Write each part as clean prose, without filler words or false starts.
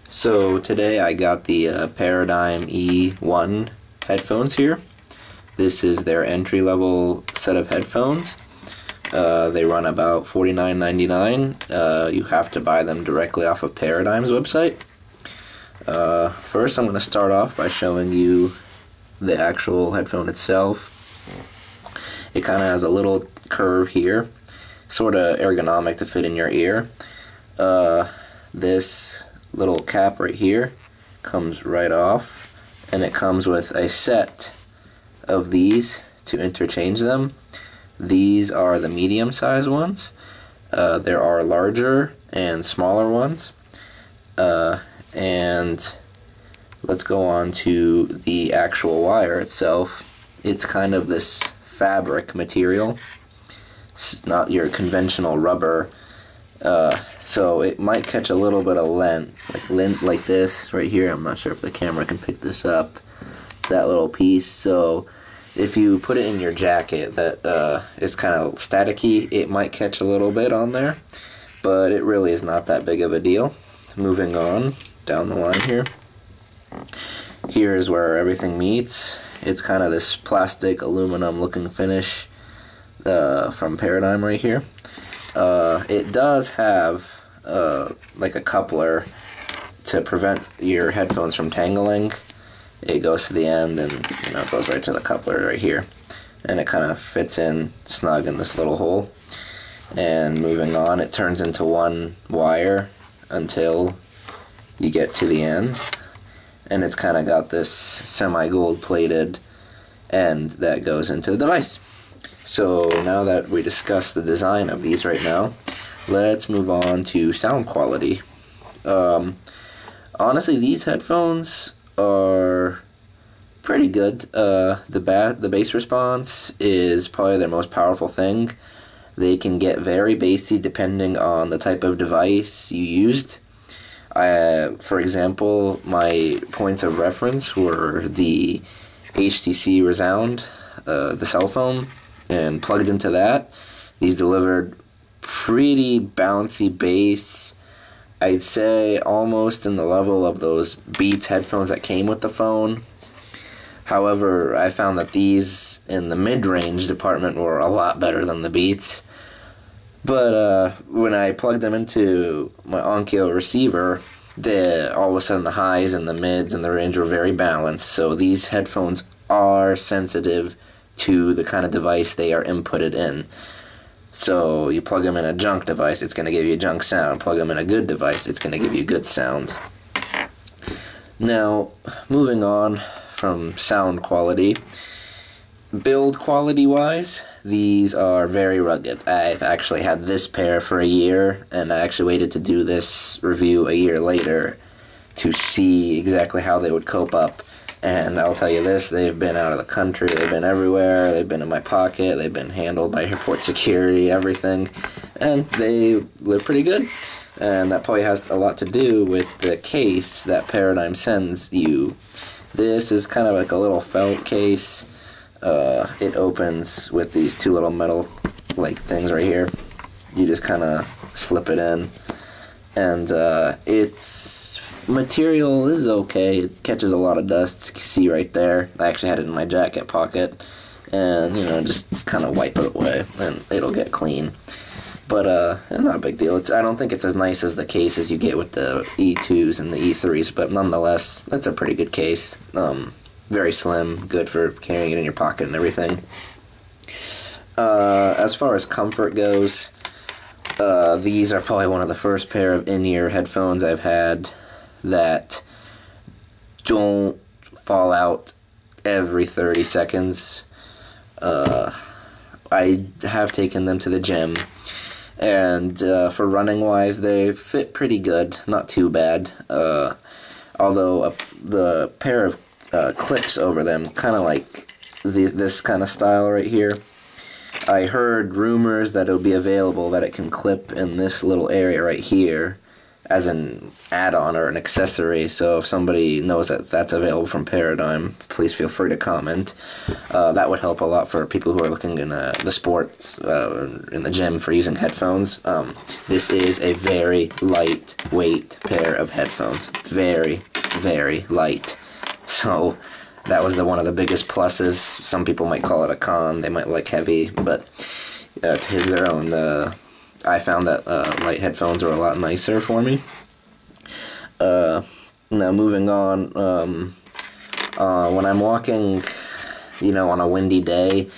So today I got the Paradigm E1 headphones here. This is their entry-level set of headphones. They run about $49.99. You have to buy them directly off of Paradigm's website. First I'm going to start off by showing you the actual headphone itself. It kind of has a little curve here, sort of ergonomic to fit in your ear. This little cap right here comes right off, and it comes with a set of these to interchange them. These are the medium size ones. There are larger and smaller ones. And let's go on to the actual wire itself. It's kind of this fabric material. It's not your conventional rubber. So it might catch a little bit of lint like this right here. I'm not sure if the camera can pick this up, that little piece. So if you put it in your jacket that is kind of staticky, it might catch a little bit on there, but it really is not that big of a deal. Moving on down the line here. Here is where everything meets. It's kind of this plastic aluminum looking finish from Paradigm right here. It does have like a coupler to prevent your headphones from tangling. It goes to the end and it goes right to the coupler right here, and it kind of fits in snug in this little hole. And moving on, it turns into one wire until you get to the end, and it's kind of got this semi-gold plated end that goes into the device. So now that we discussed the design of these right now, let's move on to sound quality. Honestly, these headphones are pretty good. The bass response is probably their most powerful thing. They can get very bassy depending on the type of device you used. For example, my points of reference were the HTC Resound, the cell phone, and plugged into that. These delivered pretty bouncy bass. I'd say almost in the level of those Beats headphones that came with the phone. However, I found that these in the mid-range department were a lot better than the Beats. But when I plugged them into my Onkyo receiver, all of a sudden the highs and the mids and the range were very balanced. So these headphones are sensitive to the kind of device they are inputted in. So you plug them in a junk device, it's going to give you junk sound. Plug them in a good device, it's going to give you good sound. Now, moving on from sound quality, build quality wise, these are very rugged. I've actually had this pair for a year, and I actually waited to do this review a year later to see exactly how they would cope up. And I'll tell you this, they've been out of the country, they've been everywhere, they've been in my pocket, they've been handled by airport security, everything, and they live pretty good. And that probably has a lot to do with the case that Paradigm sends you. This is kind of like a little felt case. It opens with these two little metal things right here. You just kind of slip it in, and its material is okay. It catches a lot of dust. You can see right there. I actually had it in my jacket pocket, and just kind of wipe it away and it'll get clean. But not a big deal. I don't think it's as nice as the cases you get with the E2s and the E3s, but nonetheless, that's a pretty good case. Very slim, good for carrying it in your pocket and everything. As far as comfort goes, these are probably one of the first pair of in-ear headphones I've had that don't fall out every 30 seconds. I have taken them to the gym, and for running wise, they fit pretty good, not too bad. Although the pair of clips over them, kind of like this kind of style right here. I heard rumors that it'll be available that it can clip in this little area right here, as an add-on or an accessory. So if somebody knows that that's available from Paradigm, please feel free to comment. That would help a lot for people who are looking in the sports, in the gym, for using headphones. This is a very lightweight pair of headphones. Very, very light. So that was one of the biggest pluses. Some people might call it a con. They might like heavy, but to his their own. I found that light headphones are a lot nicer for me. Now moving on, when I'm walking, on a windy day,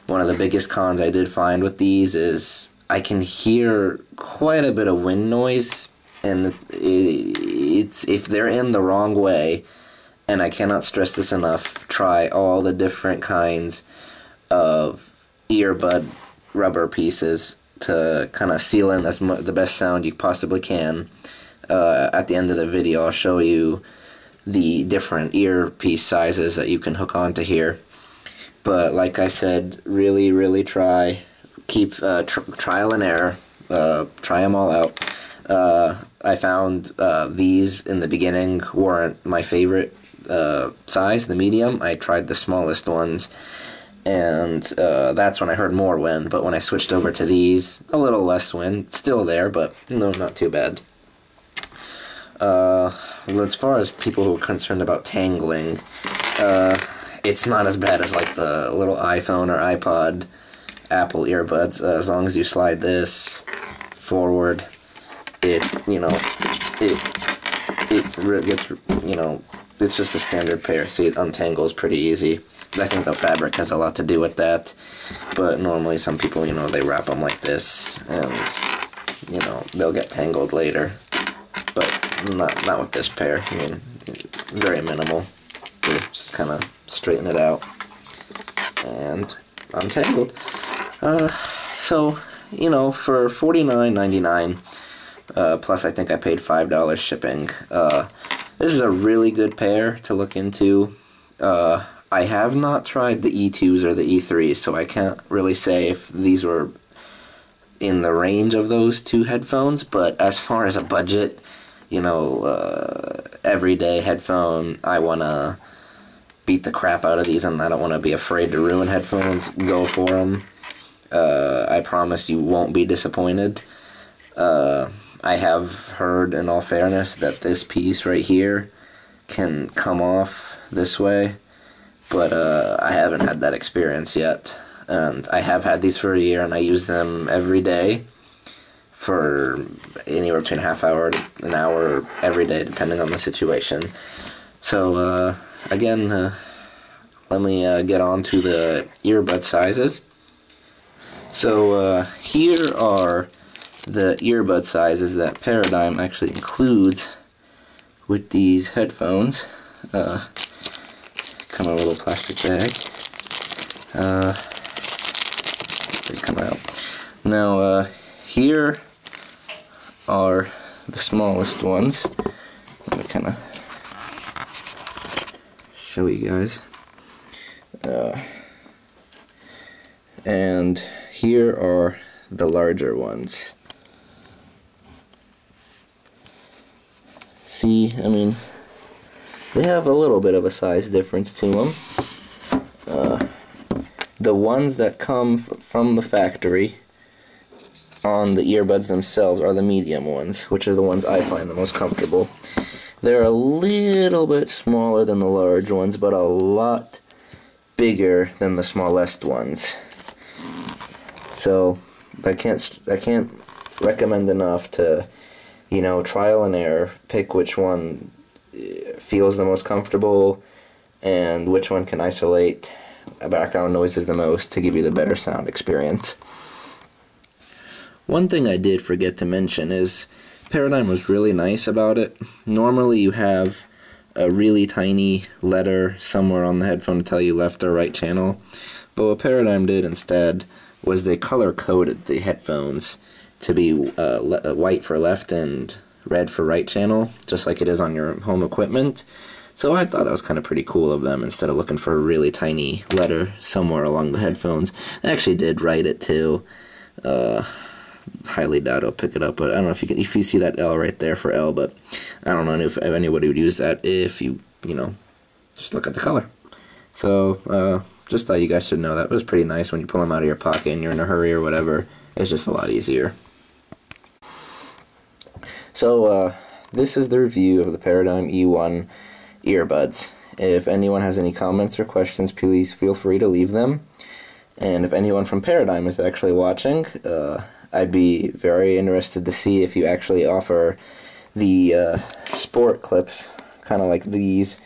one of the biggest cons I did find with these is I can hear quite a bit of wind noise, and it's if they're in the wrong way, and I cannot stress this enough, try all the different kinds of earbud rubber pieces to kind of seal in the best sound you possibly can. At the end of the video, I'll show you the different earpiece sizes that you can hook onto here. But like I said, really, really try. Keep trial and error. Try them all out. I found these in the beginning weren't my favorite size, the medium. I tried the smallest ones, and that's when I heard more wind. But when I switched over to these, a little less wind. Still there, but no, not too bad. As far as people who are concerned about tangling, it's not as bad as like the little iPhone or iPod Apple earbuds. As long as you slide this forward, it really gets, it's just a standard pair. See, it untangles pretty easy. I think the fabric has a lot to do with that, but normally some people, they wrap them like this, and, they'll get tangled later, but not with this pair. I mean, very minimal. You just kind of straighten it out, and untangled. So, for $49.99, plus I think I paid $5 shipping, this is a really good pair to look into. I have not tried the E2s or the E3s, so I can't really say if these were in the range of those two headphones, but as far as a budget, everyday headphone, I want to beat the crap out of these, and I don't want to be afraid to ruin headphones. Go for them. I promise you won't be disappointed. I have heard, in all fairness, that this piece right here can come off this way, but I haven't had that experience yet. And I have had these for a year, and I use them every day for anywhere between a half hour to an hour every day, depending on the situation. So, again, let me get on to the earbud sizes. So, here are the earbud sizes that Paradigm actually includes with these headphones. Come in a little plastic bag. They come out. Now, here are the smallest ones. Let me kind of show you guys. And here are the larger ones. See, I mean, they have a little bit of a size difference to them. The ones that come from the factory on the earbuds themselves are the medium ones, which are the ones I find the most comfortable. They're a little bit smaller than the large ones, but a lot bigger than the smallest ones. So I can't recommend enough to, trial and error, pick which one feels the most comfortable and which one can isolate background noises the most to give you the better sound experience. One thing I did forget to mention is Paradigm was really nice about it. Normally you have a really tiny letter somewhere on the headphone to tell you left or right channel, but what Paradigm did instead was they color-coded the headphones to be white for left and red for right channel, just like it is on your home equipment. So I thought that was kind of pretty cool of them, instead of looking for a really tiny letter somewhere along the headphones. They actually did write it too. highly doubt I'll pick it up, but I don't know if you see that L right there for L, but I don't know if anybody would use that if you just look at the color. So just thought you guys should know that. It was pretty nice when you pull them out of your pocket and you're in a hurry or whatever. It's just a lot easier. So this is the review of the Paradigm E1 earbuds. If anyone has any comments or questions, please feel free to leave them. And if anyone from Paradigm is actually watching, I'd be very interested to see if you actually offer the sport clips, kind of like these,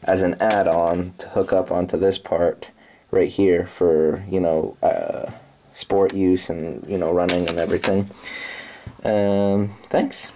as an add-on to hook up onto this part right here for, sport use and, running and everything. Thanks.